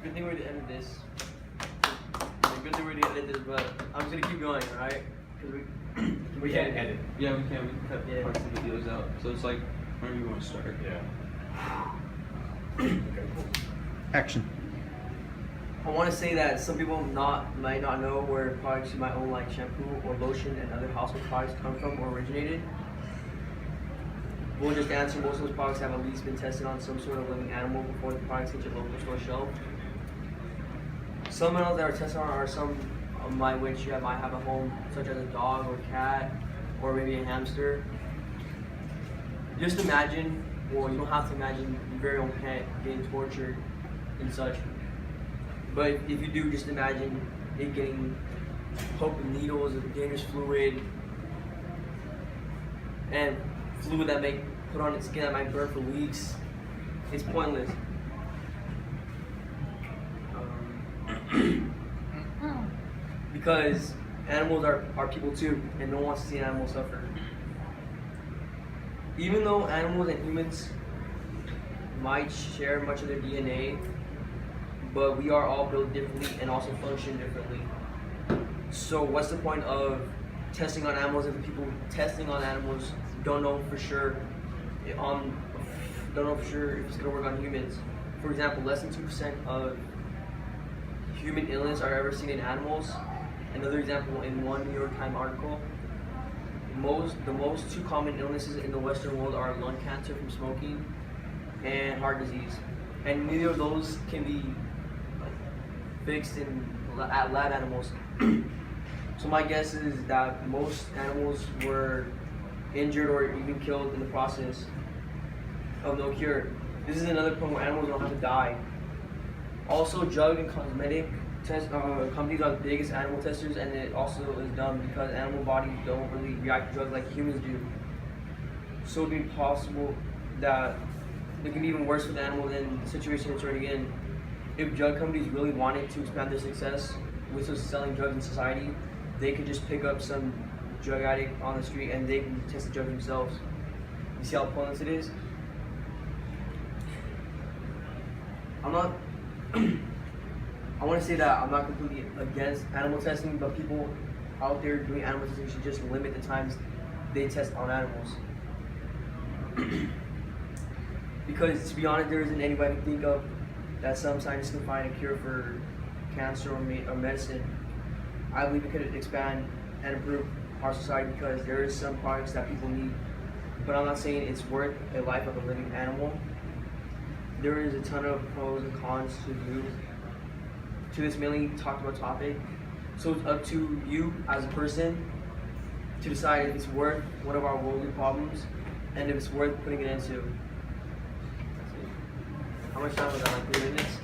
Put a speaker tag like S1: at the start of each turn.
S1: Good thing we ended this. Good thing we ended this, but I'm just gonna keep going, alright? Because
S2: we can't edit.
S3: Yeah, we can. We can cut parts of the videos out. So it's like whenever you want to start.
S2: Yeah. Okay, cool.
S4: Action.
S1: I want to say that some people might not know where products you might own, like shampoo or lotion and other household products, come from or originated. We'll just answer, most of those products have at least been tested on some sort of living animal before the products hit your local store shelf. Some animals that are tested on are some of my which you might have at home, such as a dog or cat or maybe a hamster. Just imagine, well, you don't have to imagine your very own pet getting tortured and such. But if you do, just imagine it getting poked with needles of dangerous fluid and fluid that may put on its skin that might burn for weeks. It's pointless. Because animals are people too, and no one wants to see an animal suffer. Even though animals and humans might share much of their DNA, but we are all built differently and also function differently. So what's the point of testing on animals if the people testing on animals don't know for sure if it's gonna work on humans? For example, less than 2% of human illness are ever seen in animals. Another example, in one New York Times article, the most two common illnesses in the Western world are lung cancer from smoking and heart disease, and neither of those can be fixed at lab animals. So my guess is that most animals were injured or even killed in the process of no cure. This is another point where animals don't have to die. Also, drug and cosmetic companies are the biggest animal testers, and it also is done because animal bodies don't really react to drugs like humans do. So it would be possible that it can be even worse for the animal than the situation it's already in. If drug companies really wanted to expand their success with selling drugs in society, they could just pick up some drug addict on the street and they can test the drug themselves. You see how pointless it is? I want to say that I'm not completely against animal testing, but people out there doing animal testing should just limit the times they test on animals. Because to be honest, there isn't anybody to think of that some scientists can find a cure for cancer or medicine. I believe it could expand and improve our society because there is some products that people need. But I'm not saying it's worth a life of a living animal. There is a ton of pros and cons to this mainly talked about topic. So it's up to you as a person to decide if it's worth one of our worldly problems and if it's worth putting it into. That's it. How much time was that? Like 3 minutes?